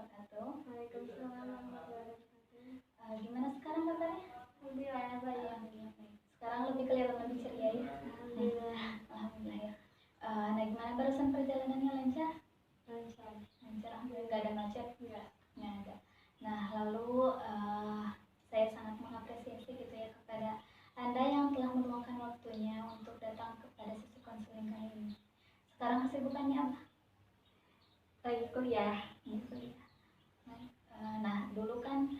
wabarakatuh. Waalaikumsalam warahmatullahi wabarakatuh. Gimana sekarang kabarnya? Alhamdulillah saya. Sekarang lebih kelihatan lebih ceria ya? Alhamdulillah. Alhamdulillah ya. Nah gimana barusan perjalanannya lancar? Lancar. Lancar, alhamdulillah. Nggak ada macet? Enggak. Nggak ada. Nah lalu saya sangat mengapresiasi gitu ya kepada Anda yang telah meluangkan waktunya untuk datang kepada sesi konseling kali ini. Sekarang kesibukannya apa? Lagi kuliah. Nah dulu kan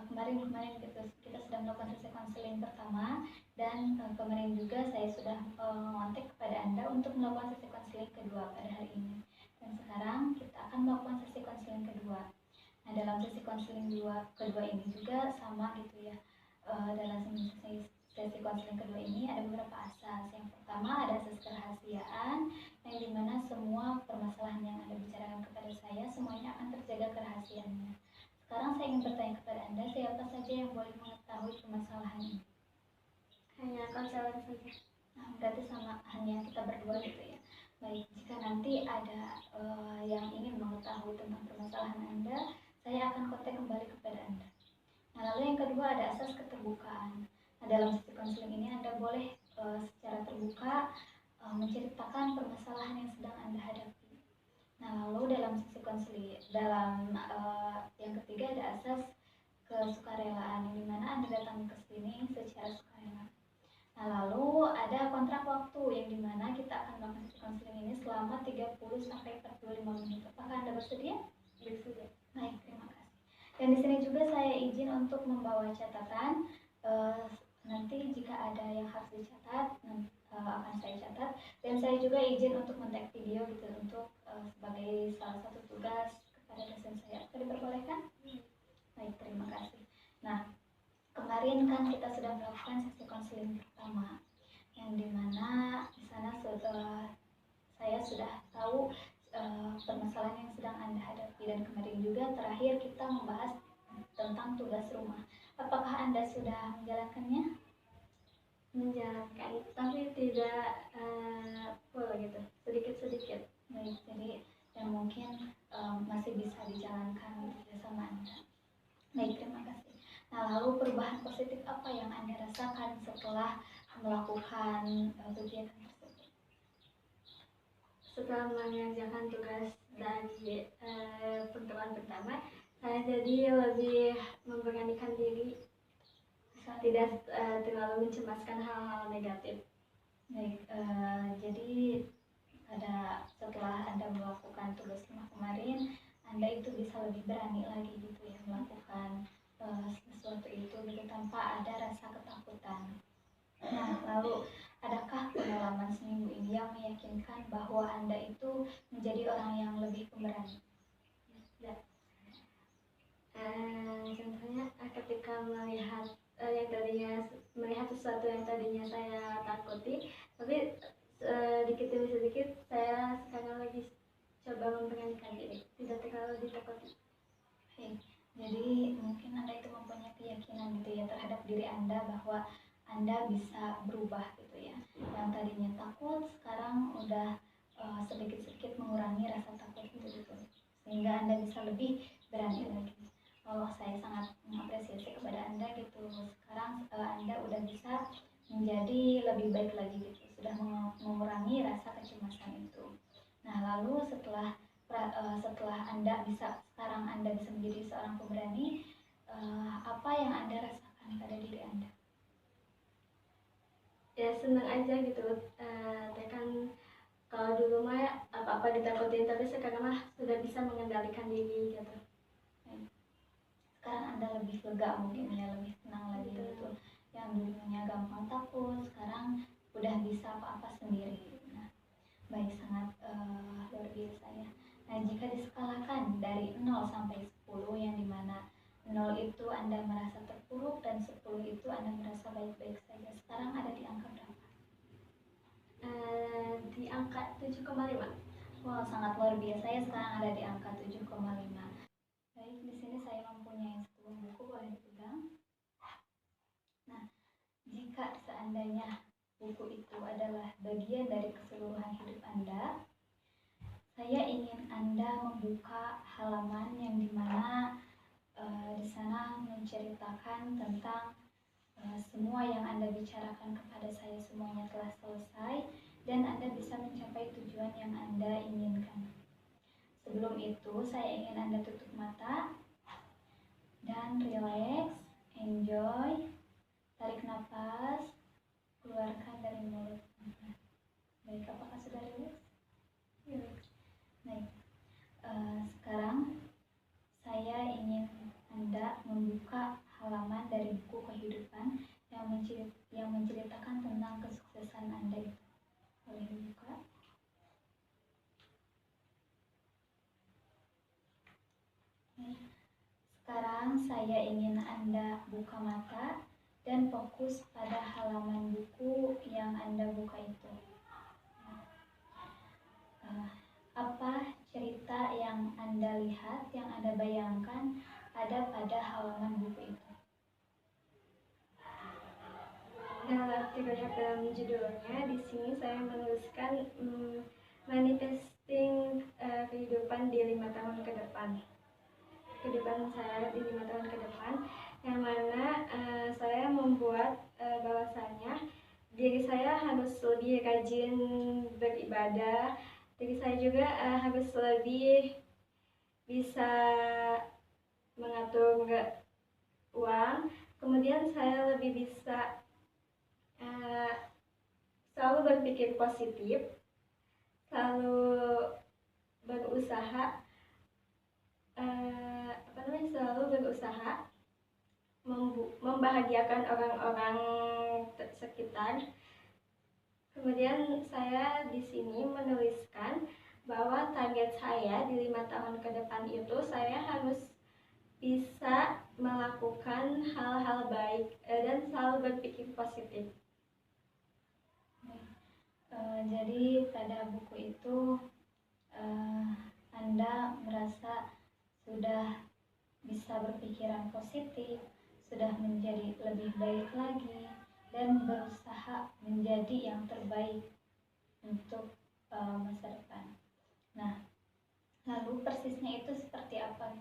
kemarin kita sudah melakukan sesi konseling pertama dan kemarin juga saya sudah mengontak kepada Anda untuk melakukan sesi konseling kedua pada hari ini. Dan sekarang kita akan melakukan sesi konseling kedua. Nah dalam sesi konseling kedua ini juga sama gitu ya. Dalam sesi konseling kedua ini ada beberapa asas. Yang pertama ada asas kerahasiaan, yang dimana semua permasalahan yang Anda bicarakan kepada saya semuanya akan terjaga kerahasiaannya. Sekarang saya ingin bertanya kepada Anda, siapa saja yang boleh mengetahui permasalahan ini? Hanya konselor saja. Nah, berarti sama hanya kita berdua gitu ya. Baik, jika nanti ada yang ingin mengetahui tentang permasalahan Anda, saya akan kontak kembali kepada Anda. Nah, lalu yang kedua ada asas keterbukaan. Nah, dalam sesi konseling ini Anda boleh secara terbuka menceritakan permasalahan yang sedang Anda hadapi. Nah, lalu dalam sesi konseling, yang ketiga ada asas kesukarelaan, di mana Anda datang ke sini secara sukarela. Nah, lalu ada kontrak waktu yang dimana kita akan melakukan sesi konseling ini selama 30 sampai 45 menit. Apakah Anda bersedia? Bersedia. Baik, terima kasih. Dan di sini juga saya izin untuk membawa catatan. Nanti jika ada yang harus dicatat, akan saya catat. Dan saya juga izin untuk men-tag video gitu untuk sebagai salah satu tugas kepada dosen saya. Apakah diperbolehkan? Baik, terima kasih. Nah, kemarin kan kita sudah melakukan sesi konseling pertama, yang dimana di sana saya sudah tahu permasalahan yang sedang Anda hadapi, dan kemarin juga terakhir kita membahas tentang tugas rumah. Apakah Anda sudah menjalankannya? Menjalankan, tapi tidak full gitu, sedikit-sedikit. Baik, jadi yang mungkin masih bisa dijalankan bersama Anda. Baik, terima kasih. Nah, lalu perubahan positif apa yang Anda rasakan setelah melakukan kegiatan tersebut? Setelah mengerjakan tugas dari pertemuan pertama, saya jadi lebih memberanikan diri, tidak terlalu mencemaskan hal-hal negatif. Baik, jadi setelah Anda melakukan tugas rumah kemarin, Anda itu bisa lebih berani lagi gitu ya melakukan sesuatu itu gitu tanpa ada rasa ketakutan. Nah, lalu adakah pengalaman seminggu ini yang meyakinkan bahwa Anda itu menjadi orang yang lebih pemberani? Ya. Contohnya ketika melihat yang tadinya melihat sesuatu yang tadinya saya takuti, tapi sedikit demi sedikit saya sekarang lagi coba memberanikan diri, tidak terlalu ditakuti. Jadi mungkin Anda itu mempunyai keyakinan gitu ya terhadap diri Anda bahwa Anda bisa berubah gitu ya. Yang tadinya takut sekarang udah sedikit-sedikit mengurangi rasa takut itu gitu. Sehingga Anda bisa lebih berani lagi. Oh, saya sangat mengapresiasi kepada Anda gitu. Sekarang Anda udah bisa menjadi lebih baik lagi gitu. Sudah mengurangi rasa kecemasan itu. Nah, lalu setelah Anda sekarang Anda bisa menjadi seorang pemberani, apa yang Anda rasakan pada diri Anda? Ya senang aja gitu, kan kalau dulu mah apa-apa ditakutin, tapi sekarang mah sudah bisa mengendalikan diri gitu. Sekarang Anda lebih lega mungkin ya, lebih tenang lagi gitu. Yang dulunya gampang takut, sekarang udah bisa apa-apa sendiri. Nah, baik, sangat luar biasa ya. Nah, jika diskalakan dari 0 sampai 10, yang dimana 0 itu Anda merasa terpuruk dan 10 itu Anda merasa baik-baik saja, sekarang ada di angka berapa? Di angka 7,5. Wah, sangat luar biasa ya, sekarang ada di angka 7,5. Baik, di sini saya mempunyai sebuah buku, boleh dipegang. Nah, jika seandainya buku itu adalah bagian dari keseluruhan hidup Anda, saya ingin Anda membuka halaman yang dimana di sana menceritakan tentang semua yang Anda bicarakan kepada saya semuanya telah selesai dan Anda bisa mencapai tujuan yang Anda inginkan. Sebelum itu, saya ingin Anda tutup mata dan relax, enjoy, tarik nafas, keluarkan dari mulut. Baik, apakah sudah relax? Baik. Sekarang saya ingin Anda membuka halaman dari buku kehidupan yang menceritakan tentang kesuksesan Anda itu. Boleh dibuka? Sekarang saya ingin Anda buka mata dan fokus pada halaman buku yang Anda buka itu. Apa cerita yang Anda lihat, yang Anda bayangkan ada pada halaman buku itu? Tidak dalam judulnya, di sini saya menuliskan manifesting kehidupan di 5 tahun ke depan. Kehidupan saya di 5 tahun ke depan, yang mana saya membuat bahwasanya diri saya harus lebih rajin beribadah, diri saya juga harus lebih bisa mengatur uang, kemudian saya lebih bisa selalu berpikir positif, selalu berusaha selalu berusaha membahagiakan orang-orang sekitar. Kemudian saya di sini menuliskan bahwa target saya di 5 tahun ke depan itu saya harus bisa melakukan hal-hal baik dan selalu berpikir positif. Jadi pada buku itu Anda merasa sudah bisa berpikiran positif, sudah menjadi lebih baik lagi, dan berusaha menjadi yang terbaik untuk masa depan. Nah, lalu persisnya itu seperti apa?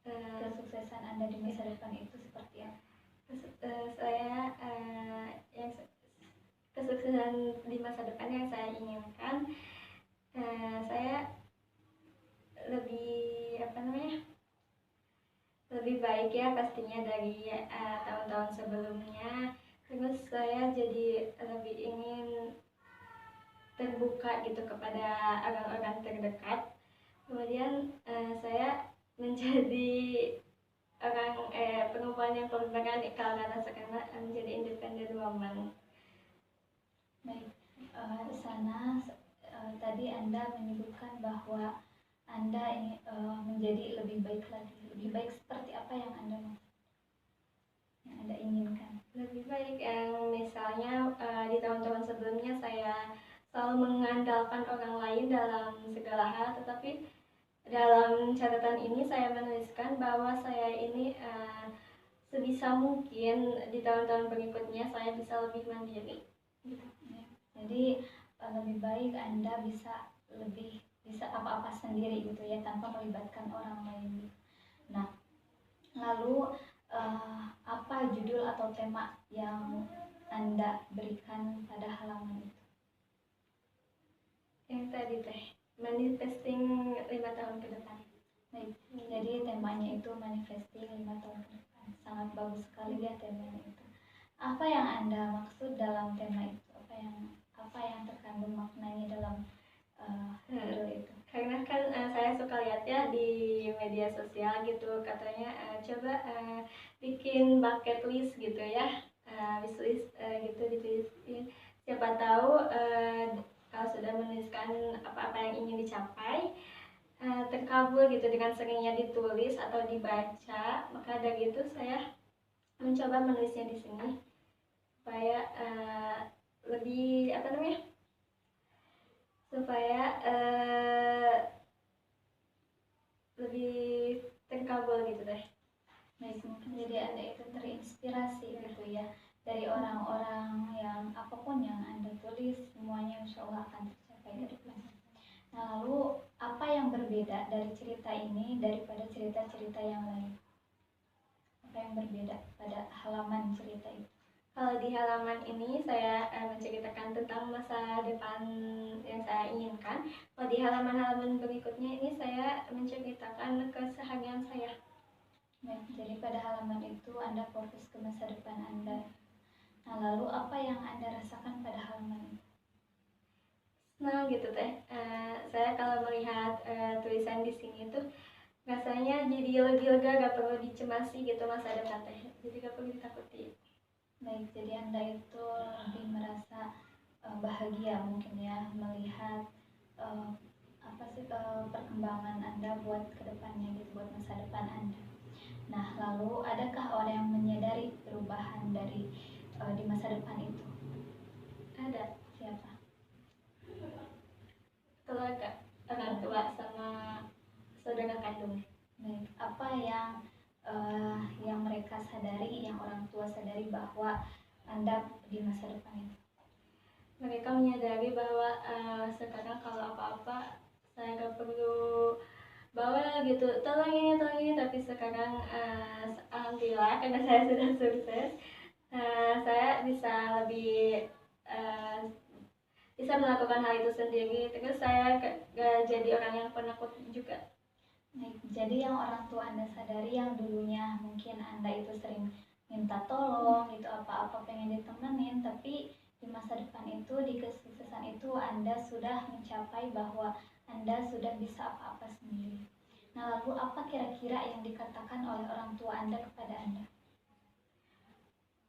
Kesuksesan Anda di masa depan itu seperti apa? Yang kesuksesan di masa depan yang saya inginkan, saya lebih baik ya pastinya dari tahun-tahun sebelumnya. Terus saya jadi lebih ingin terbuka gitu kepada orang-orang terdekat. Kemudian saya menjadi perempuan yang berperan kalau katakanlah menjadi independent woman. Baik, di sana tadi Anda menyebutkan bahwa Anda ini menjadi lebih baik lagi. Lebih baik seperti apa yang Anda mau? Yang Anda inginkan? Lebih baik yang misalnya di tahun-tahun sebelumnya saya selalu mengandalkan orang lain dalam segala hal, tetapi dalam catatan ini saya menuliskan bahwa saya ini sebisa mungkin di tahun-tahun berikutnya saya bisa lebih mandiri. Gitu. Ya. Jadi lebih baik Anda bisa apa-apa sendiri gitu ya, tanpa melibatkan orang lain. Nah, lalu apa judul atau tema yang Anda berikan pada halaman itu? Yang tadi manifesting 5 tahun ke depan. Baik, jadi temanya itu manifesting 5 tahun ke depan. Sangat bagus sekali ya temanya itu. Apa yang Anda maksud dalam tema itu? Apa yang terkandung maknanya dalam judul itu? Karena kan saya suka lihat ya di media sosial gitu, katanya coba bikin bucket list gitu ya, wish list gitu ditulisin. Siapa tahu kalau sudah menuliskan apa-apa yang ingin dicapai terkabul gitu dengan seringnya ditulis atau dibaca. Maka dari itu saya mencoba menulisnya di sini supaya lebih lebih terkabul gitu deh. Baik, mungkin jadi Anda itu terinspirasi gitu ya dari orang-orang yang apapun yang Anda tulis semuanya insya Allah akan tercapai. berbeda dari cerita ini daripada cerita-cerita yang lain? Apa yang berbeda pada halaman cerita itu? Kalau di halaman ini saya menceritakan tentang masa depan yang saya inginkan. Kalau di halaman-halaman berikutnya ini saya menceritakan keseharian saya. Baik, jadi pada halaman itu Anda fokus ke masa depan Anda. Nah, lalu apa yang Anda rasakan pada halaman itu? Senang gitu teh. Saya kalau melihat tulisan di sini tuh rasanya jadi lebih lega, gak perlu dicemasi gitu masa depan teh. Jadi gak perlu ditakuti. Baik, jadi Anda itu lebih merasa bahagia mungkin ya melihat perkembangan Anda buat kedepannya gitu, buat masa depan Anda. Nah, lalu adakah orang yang menyadari perubahan dari di masa depan itu? Ada. Siapa? Keluarga, orang tua sama saudara kandung. Baik, apa yang mereka sadari, yang orang tua sadari bahwa Anda di masa depan itu? Mereka menyadari bahwa sekarang kalau apa-apa saya gak perlu bawa gitu, tolong ini, tapi sekarang alhamdulillah karena saya sudah sukses, saya bisa lebih bisa melakukan hal itu sendiri, terus saya gak jadi orang yang penakut juga. Baik, jadi yang orang tua Anda sadari yang dulunya mungkin Anda itu sering minta tolong gitu, apa-apa pengen ditemenin, tapi di masa depan itu, di kesuksesan itu Anda sudah mencapai bahwa Anda sudah bisa apa-apa sendiri. Nah, lalu apa kira-kira yang dikatakan oleh orang tua Anda kepada Anda?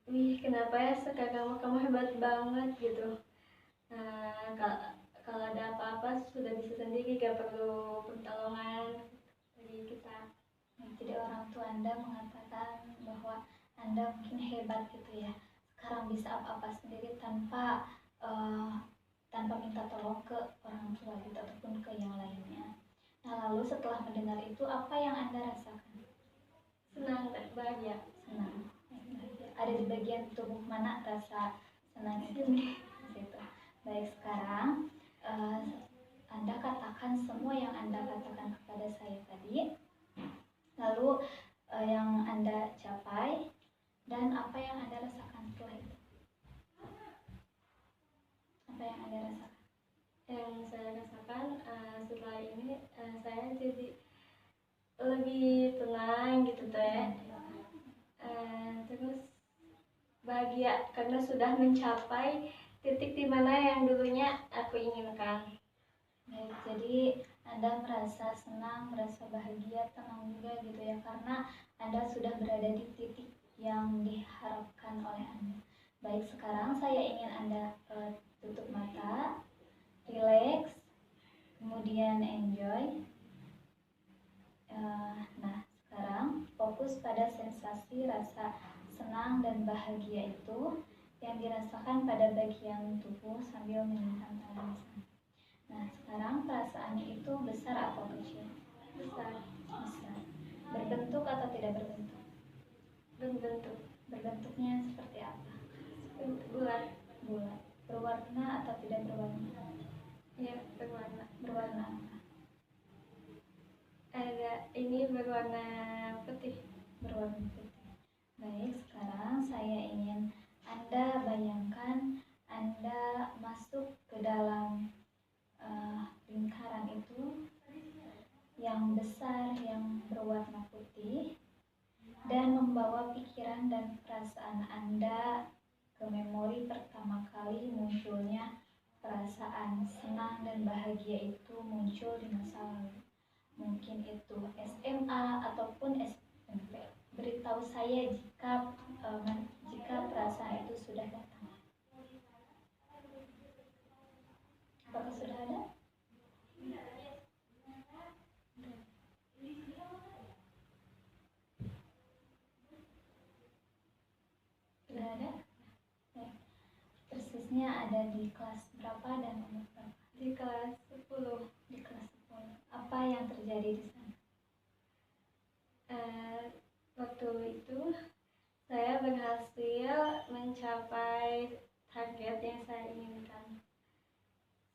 Wih, kenapa ya sekarang kamu hebat banget gitu. Kalau ada apa-apa sudah bisa sendiri, gak perlu pertolongan dari kita. Nah, jadi orang tua Anda mengatakan bahwa Anda mungkin hebat gitu ya, sekarang bisa apa-apa sendiri tanpa minta tolong ke orang tua gitu ataupun ke yang lainnya. Nah, lalu setelah mendengar itu apa yang Anda rasakan? Senang dan bahagia. Senang, bahagia. Ada di bagian tubuh mana rasa senang itu? Gitu. Baik, sekarang Anda katakan semua yang Anda katakan kepada saya tadi, lalu yang Anda capai dan apa yang Anda rasakan setelah itu. Apa yang Anda rasakan? Yang saya rasakan setelah ini saya jadi lebih tenang gitu teh, terus bahagia karena sudah mencapai titik di mana yang dulunya aku inginkan. Baik, jadi Anda merasa senang, merasa bahagia, tenang juga gitu ya, karena Anda sudah berada di titik yang diharapkan oleh Anda. Baik, sekarang saya ingin Anda tutup mata, relax, kemudian enjoy. Nah, sekarang fokus pada sensasi rasa senang dan bahagia itu yang dirasakan pada bagian tubuh sambil menyimpan tangan di sana. Nah, sekarang perasaannya itu besar atau kecil? Besar. Besar. Berbentuk atau tidak berbentuk? Berbentuk. Berbentuknya seperti apa? Bulat. Bulat. Berwarna atau tidak berwarna? Ya, berwarna. Berwarna apa? Ini berwarna putih. Berwarna putih. Baik, sekarang saya ingin Anda bayangkan Anda masuk ke dalam lingkaran itu yang besar yang berwarna putih dan membawa pikiran dan perasaan Anda ke memori pertama kali munculnya perasaan senang dan bahagia itu muncul di masa lalu. Mungkin itu SMA ataupun SMP. Beritahu saya jika perasaan itu sudah datang. Apakah sudah ada? Sudah ada? Persisnya ada di kelas berapa dan umur berapa? Di kelas 10. Di kelas 10. Apa yang terjadi di sana? Waktu itu saya berhasil mencapai target yang saya inginkan,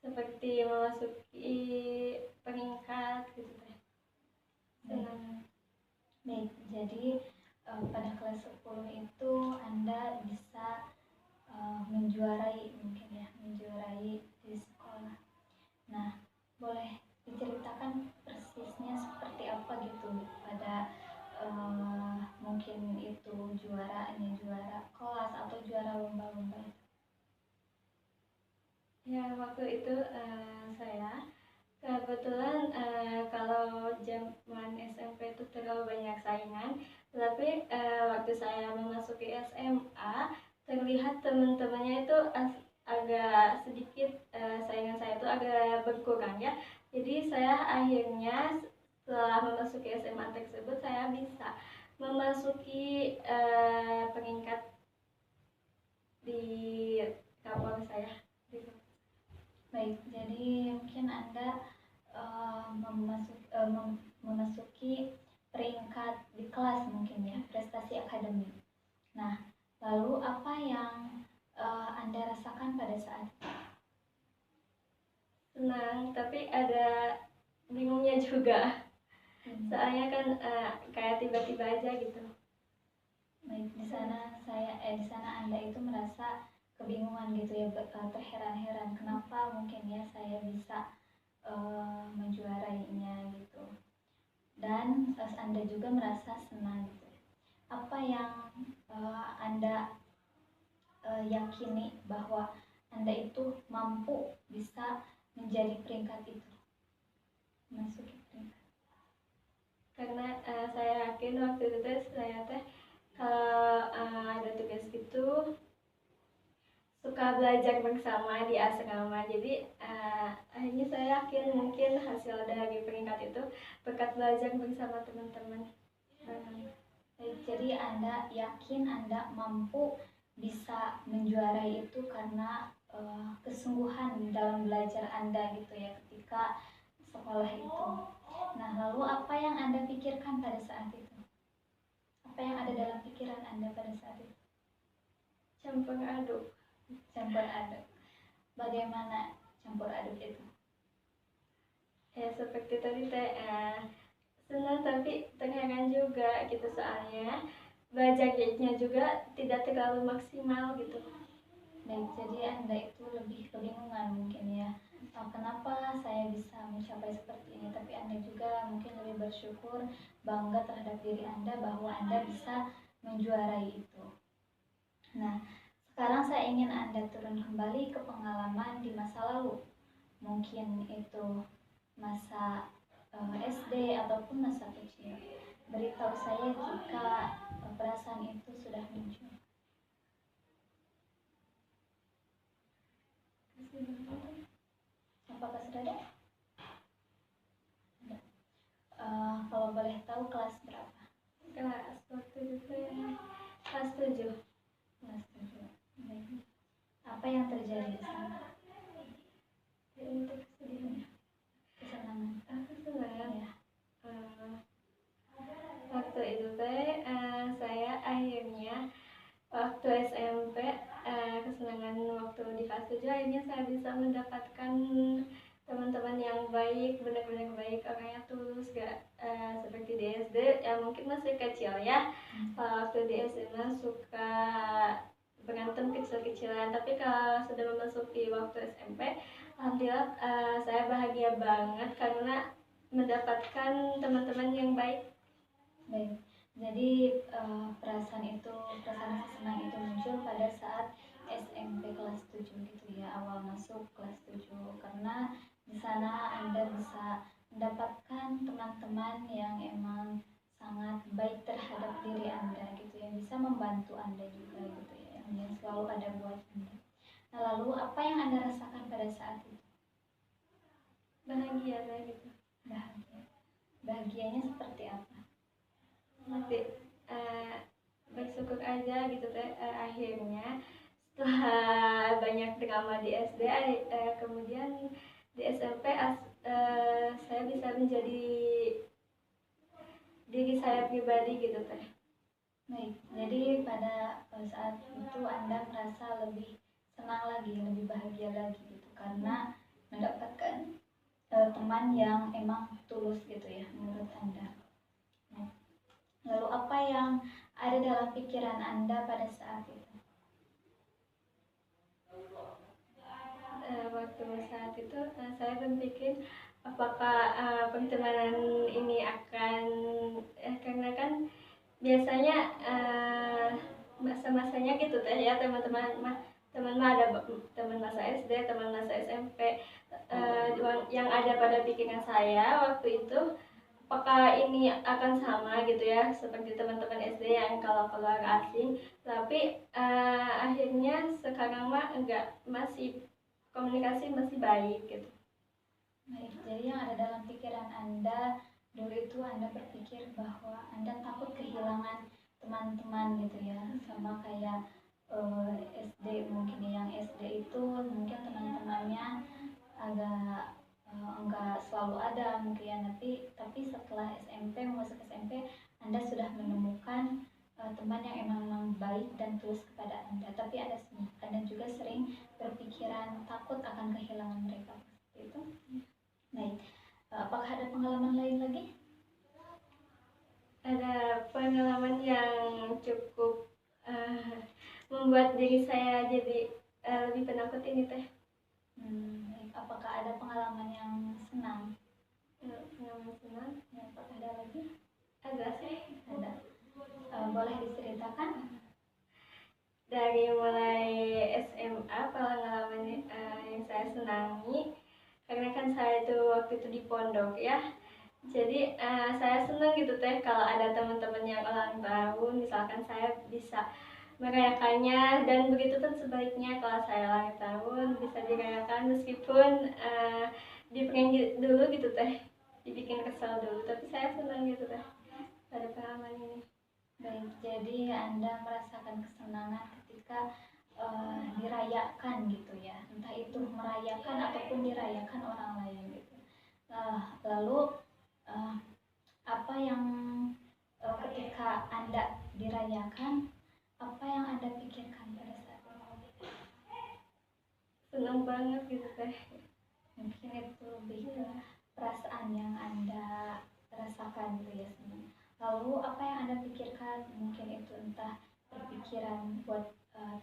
seperti memasuki peringkat gitu teh. Jadi pada kelas 10 itu Anda bisa menjuarai mungkin ya, menjuarai di sekolah. Nah, boleh diceritakan persisnya seperti apa gitu pada mungkin itu juaranya juara kelas atau juara lomba-lomba itu? Ya, waktu itu saya kebetulan kalau zaman SMP itu terlalu banyak saingan, tetapi waktu saya memasuki SMA terlihat teman-temannya itu agak sedikit saingan saya itu agak berkurang ya. Jadi saya akhirnya setelah memasuki SMA tersebut saya bisa memasuki peringkat di kapal saya. Baik, jadi mungkin Anda memasuki peringkat di kelas mungkin ya, prestasi akademik. Nah, lalu apa yang Anda rasakan pada saat itu? Senang, tapi ada bingungnya juga. Soalnya kan kayak tiba-tiba aja gitu. Baik, di sana Anda itu merasa kebingungan gitu ya, terheran-heran kenapa mungkin ya saya bisa menjuarainya gitu. Dan Anda juga merasa senang gitu. Apa yang Anda yakini bahwa Anda itu mampu bisa menjadi peringkat itu, masuki peringkat? Karena saya yakin waktu itu saya kalau ada tugas gitu suka belajar bersama di asrama. Jadi akhirnya saya yakin mungkin hasil dari peringkat itu berkat belajar bersama teman-teman. Jadi Anda yakin Anda mampu bisa menjuarai itu karena kesungguhan dalam belajar Anda gitu ya ketika sekolah itu. Nah, lalu apa yang Anda pikirkan pada saat itu? Apa yang ada dalam pikiran Anda pada saat itu? Campur aduk. Campur aduk. Bagaimana campur aduk itu? Ya seperti tadi senang tapi terheran juga gitu, soalnya belajarnya juga tidak terlalu maksimal gitu. Baik, jadi Anda itu lebih kebingungan mungkin ya, kenapa saya bisa mencapai seperti ini, tapi Anda juga mungkin lebih bersyukur, bangga terhadap diri Anda bahwa Anda bisa menjuarai itu. Nah, sekarang saya ingin Anda turun kembali ke pengalaman di masa lalu. Mungkin itu masa SD ataupun masa kecil. Beritahu saya jika perasaan itu sudah muncul. Apakah sudah ada? Kalau boleh tahu kelas berapa? Kelas waktu itu kelas 7. Kelas 7. Baik. Apa yang terjadi di sana? Untuk kesedihan. Kesenangan. Kesenangan. Ya. Waktu itu saya akhirnya waktu SMP kesenangan waktu di kelas 7 akhirnya saya bisa mendapatkan teman-teman yang baik, benar-benar baik, orangnya tulus, gak seperti di SD ya mungkin masih kecil ya. Waktu di SMA suka berantem kecil-kecilan, tapi kalau sudah memasuki waktu SMP alhamdulillah saya bahagia banget karena mendapatkan teman-teman yang baik. Baik, jadi perasaan senang itu muncul pada saat SMP kelas 7 gitu ya, awal masuk kelas 7, karena di sana Anda bisa mendapatkan teman-teman yang emang sangat baik terhadap diri Anda gitu, yang bisa membantu Anda juga gitu ya, yang selalu ada buat Anda. Nah, lalu apa yang Anda rasakan pada saat itu? Bahagia gitu. Bahagianya seperti apa? Masih bersyukur aja gitu akhirnya setelah banyak drama di SD kemudian di SMP saya bisa menjadi diri saya pribadi gitu teh. Baik, jadi pada saat itu Anda merasa lebih senang lagi, lebih bahagia lagi gitu karena mendapatkan teman yang emang tulus gitu ya menurut Anda. Nah, lalu apa pikiran Anda pada saat itu? Waktu saat itu saya berpikir apakah pertemanan ini akan karena kan biasanya masa-masanya gitu teh ya, teman ada teman masa SD, teman masa SMP, yang ada pada pikiran saya waktu itu, apakah ini akan sama gitu ya seperti teman-teman SD yang kalau keluar asing, tapi akhirnya sekarang mah enggak, masih komunikasi masih baik gitu. Baik, jadi yang ada dalam pikiran Anda dulu itu Anda berpikir bahwa Anda takut kehilangan teman-teman gitu ya, sama kayak SD. Mungkin yang SD itu mungkin teman-temannya agak enggak selalu ada mungkin ya, tapi setelah SMP, masuk SMP, Anda sudah menemukan teman yang emang baik dan tulus kepada Anda, tapi Anda juga sering berpikiran takut akan kehilangan mereka seperti itu. Baik, apakah ada pengalaman lain lagi? Ada pengalaman yang cukup membuat diri saya jadi lebih penakut ini teh. Baik. Apakah ada pengalaman yang senang? Pengalaman senang? Ya, apakah ada lagi? Ada sih. Ada. Boleh diceritakan? Dari mulai SMA pengalaman yang saya senangi, karena kan saya itu waktu itu di pondok ya, jadi saya senang gitu teh kalau ada teman-teman yang ulang tahun, misalkan saya bisa merayakannya, dan begitu pun sebaliknya kalau saya ulang tahun bisa dirayakan meskipun diprank dulu gitu teh, dibikin kesal dulu, tapi saya senang gitu teh pada pengalaman ini. Baik, jadi Anda merasakan kesenangan ketika dirayakan gitu ya, entah itu merayakan ataupun dirayakan orang lain gitu. Lalu apa yang ketika Anda dirayakan, apa yang Anda pikirkan pada saat itu? Senang banget gitu teh. Mungkin itu lebih ke perasaan yang Anda rasakan gitu ya, senang. Lalu apa yang Anda pikirkan? Mungkin itu entah berpikiran buat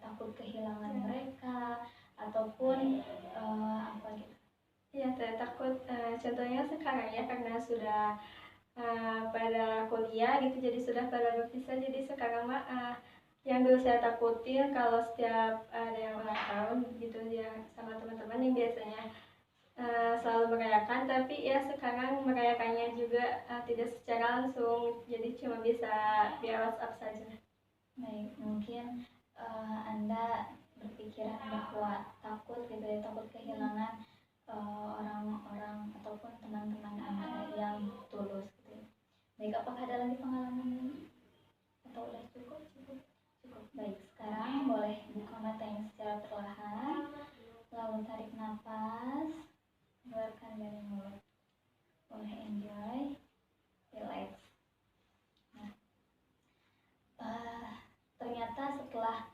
takut kehilangan mereka ataupun apa gitu. Iya, saya takut contohnya sekarang ya, karena sudah pada kuliah gitu, jadi sudah pada berpisah, jadi sekarang mah yang dulu saya takutin kalau setiap ada yang ulang tahun gitu ya sama teman-teman yang biasanya selalu merayakan, tapi ya sekarang merayakannya juga tidak secara langsung, jadi cuma bisa via WhatsApp saja. Baik, mungkin Anda berpikiran bahwa takut gitu ya, takut kehilangan orang-orang ataupun teman-teman Anda yang tulus gitu ya. Baik, apakah ada lagi pengalaman lain? Atau udah cukup? Cukup. Baik, sekarang boleh buka matanya secara perlahan, lalu tarik nafas, keluarkan dari mulut. Boleh enjoy, relax. Nah, ternyata setelah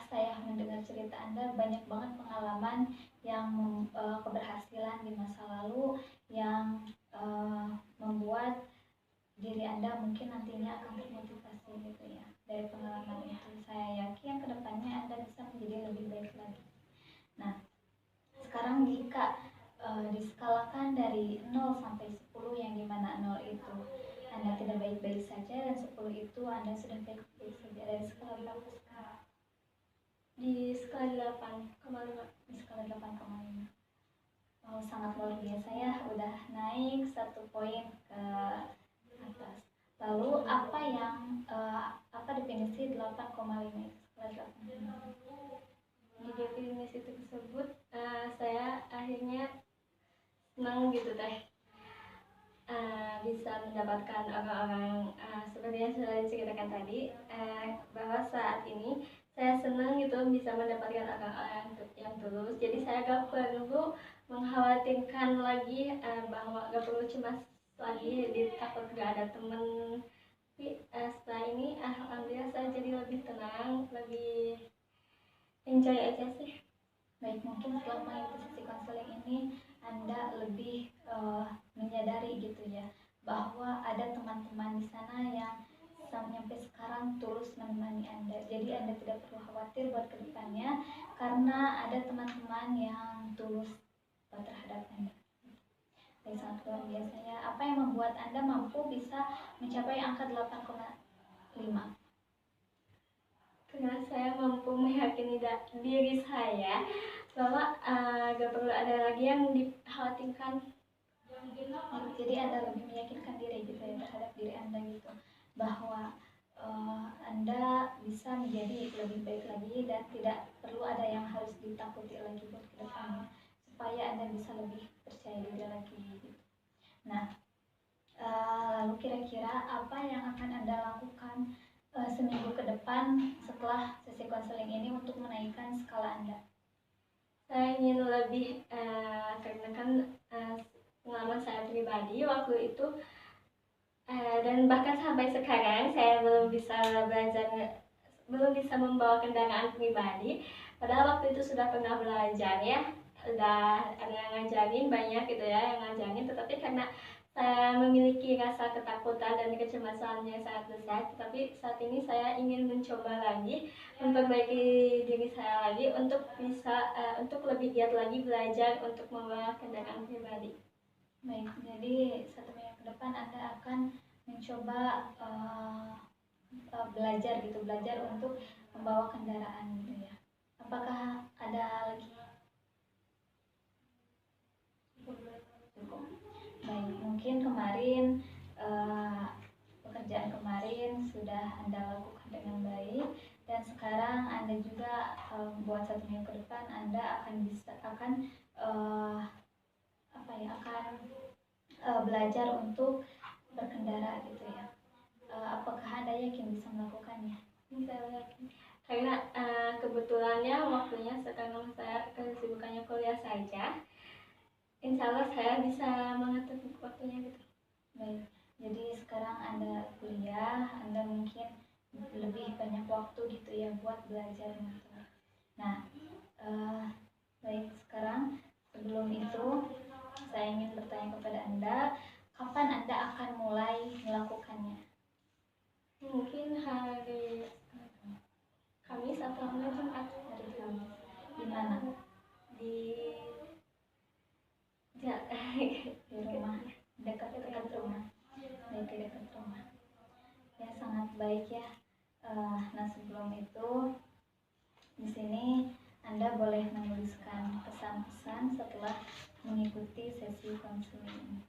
saya mendengar cerita Anda, banyak banget pengalaman yang keberhasilan di masa lalu yang membuat diri Anda mungkin nantinya akan termotivasi gitu ya. Dari pengalaman itu saya yakin kedepannya Anda bisa menjadi lebih baik lagi. Nah, sekarang jika diskalakan dari 0 sampai 10, yang dimana 0 itu Anda tidak baik-baik saja dan 10 itu Anda sudah baik-baik saja, dari skala berapa sekarang? Di skala 8,5. Di skala 8,5. Oh, sangat luar biasa ya, udah naik 1 poin ke atas. Lalu apa definisi 8,5 itu? Skala 8,5. Di definisi tersebut saya akhirnya senang gitu teh, bisa mendapatkan orang-orang seperti yang sudah diceritakan tadi, bahwa saat ini saya senang gitu bisa mendapatkan orang-orang yang tulus, jadi saya gak perlu mengkhawatirkan lagi, bahwa gak perlu cemas lagi takut gak ada temen. Tapi setelah ini alhamdulillah saya jadi lebih tenang, lebih enjoy aja sih. Baik, mungkin setelah mengikuti sesi konseling ini Anda lebih menyadari gitu ya, bahwa ada teman-teman di sana yang sampai sekarang akan tulus menemani Anda. Jadi Anda tidak perlu khawatir buat kedepannya karena ada teman-teman yang tulus terhadap Anda. Baik, sangat luar biasa ya. Apa yang membuat Anda mampu bisa mencapai angka 8,5? Karena saya mampu meyakini diri saya bahwa gak perlu ada lagi yang dikhawatirkan. Jadi Anda lebih meyakinkan diri gitu ya terhadap diri Anda gitu, bahwa Anda bisa menjadi lebih baik lagi dan tidak perlu ada yang harus ditakuti lagi buat kedepannya, supaya Anda bisa lebih percaya diri lagi gitu. Nah, lalu kira-kira apa yang akan Anda lakukan seminggu ke depan setelah sesi konseling ini untuk menaikkan skala Anda? Saya ingin lebih karena kan pengalaman saya pribadi waktu itu dan bahkan sampai sekarang saya belum bisa membawa kendaraan pribadi, padahal waktu itu sudah pernah belajar ya, udah ada yang ngajarin banyak gitu ya yang ngajarin, tetapi karena saya memiliki rasa ketakutan dan kecemasan yang sangat besar, tetapi saat ini saya ingin mencoba lagi, memperbaiki diri saya lagi untuk bisa untuk lebih giat lagi belajar untuk membawa kendaraan pribadi. Baik, jadi 1 minggu ke depan Anda akan mencoba belajar untuk membawa kendaraan gitu ya. Apakah ada lagi? Cukup. Baik, mungkin kemarin pekerjaan kemarin sudah Anda lakukan dengan baik, dan sekarang Anda juga buat 1 minggu ke depan Anda akan belajar untuk berkendara gitu ya. Apakah Anda yakin bisa melakukannya? Saya yakin karena kebetulannya waktunya sekarang saya kesibukannya kuliah saja, insya Allah saya bisa mengatur waktunya gitu. Baik, jadi sekarang Anda kuliah, Anda mungkin lebih banyak waktu gitu ya buat belajar motor. Nah, baik, sekarang sebelum itu saya ingin bertanya kepada Anda, kapan Anda akan mulai melakukannya? Mungkin hari Kamis atau Jumat. Hari Kamis. Di mana? Di rumah, dekat rumah. Baik, dekat rumah. Ya, sangat baik ya. Nah, sebelum itu di sini Anda boleh menuliskan pesan-pesan setelah mengikuti sesi konseling ini.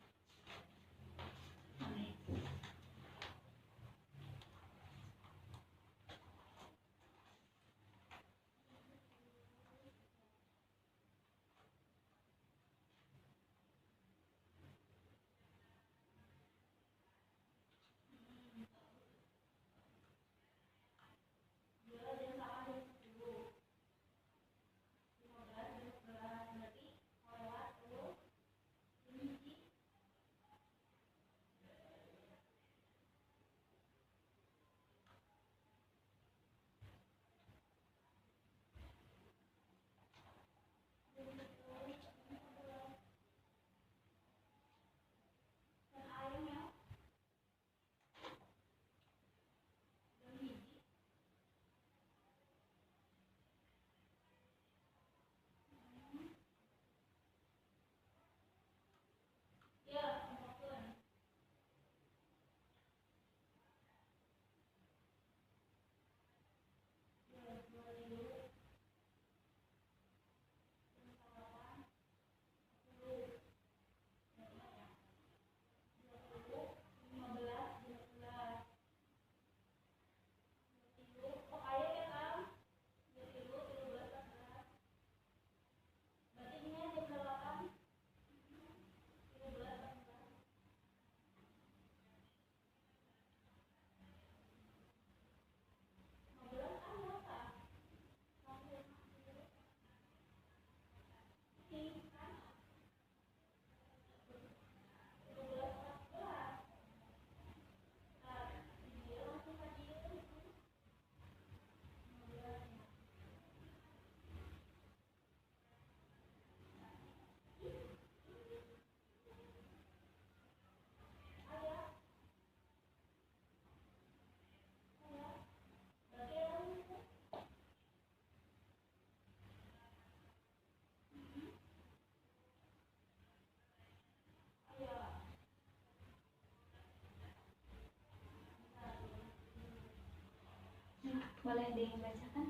dibacakan?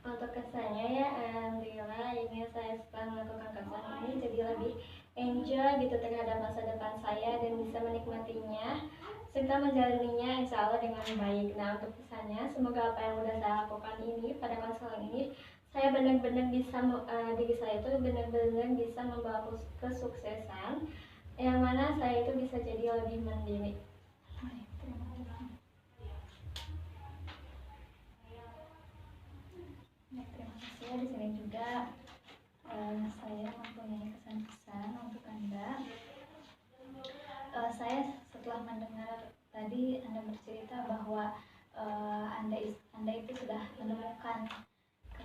Untuk kesannya ya, alhamdulillah ini saya setelah melakukan kesan ini jadi lebih enjoy gitu terhadap masa depan saya dan bisa menikmatinya serta menjalaninya insya Allah dengan baik. Nah untuk kesannya, semoga apa yang udah saya lakukan ini pada konseling ini saya benar-benar bisa diri saya itu benar-benar bisa membawa kesuksesan yang mana saya itu bisa jadi lebih mandiri. Baik, terima kasih. Baik, terima kasih ya. Di sini juga saya mempunyai kesan-kesan untuk Anda. Saya setelah mendengar tadi Anda bercerita bahwa Anda itu sudah menemukan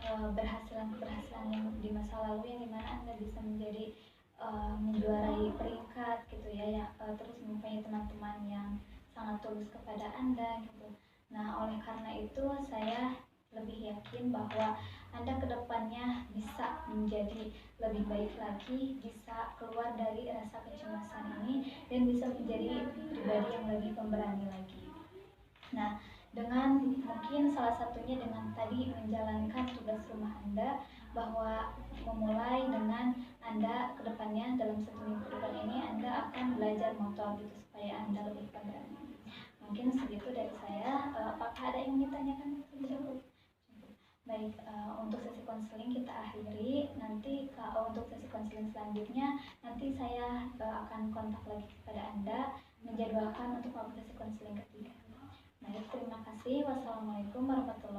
keberhasilan yang di masa lalu yang dimana Anda bisa menjadi menjuarai peringkat gitu ya, terus mempunyai teman-teman yang sangat tulus kepada Anda gitu. Nah, oleh karena itu saya lebih yakin bahwa Anda kedepannya bisa menjadi lebih baik lagi, bisa keluar dari rasa kecemasan ini dan bisa menjadi pribadi yang lebih pemberani lagi. Nah, dengan mungkin salah satunya dengan tadi menjalankan tugas rumah Anda, bahwa memulai dengan Anda kedepannya dalam 1 minggu ke depan ini Anda akan belajar motor gitu supaya Anda lebih pemberani. Mungkin segitu dari saya. Apakah ada yang ditanyakan? Cukup. Baik, untuk sesi konseling kita akhiri. Nanti untuk sesi konseling selanjutnya nanti saya akan kontak lagi kepada Anda menjadwalkan untuk sesi konseling ketiga. Baik, terima kasih. Wassalamualaikum warahmatullahi wabarakatuh.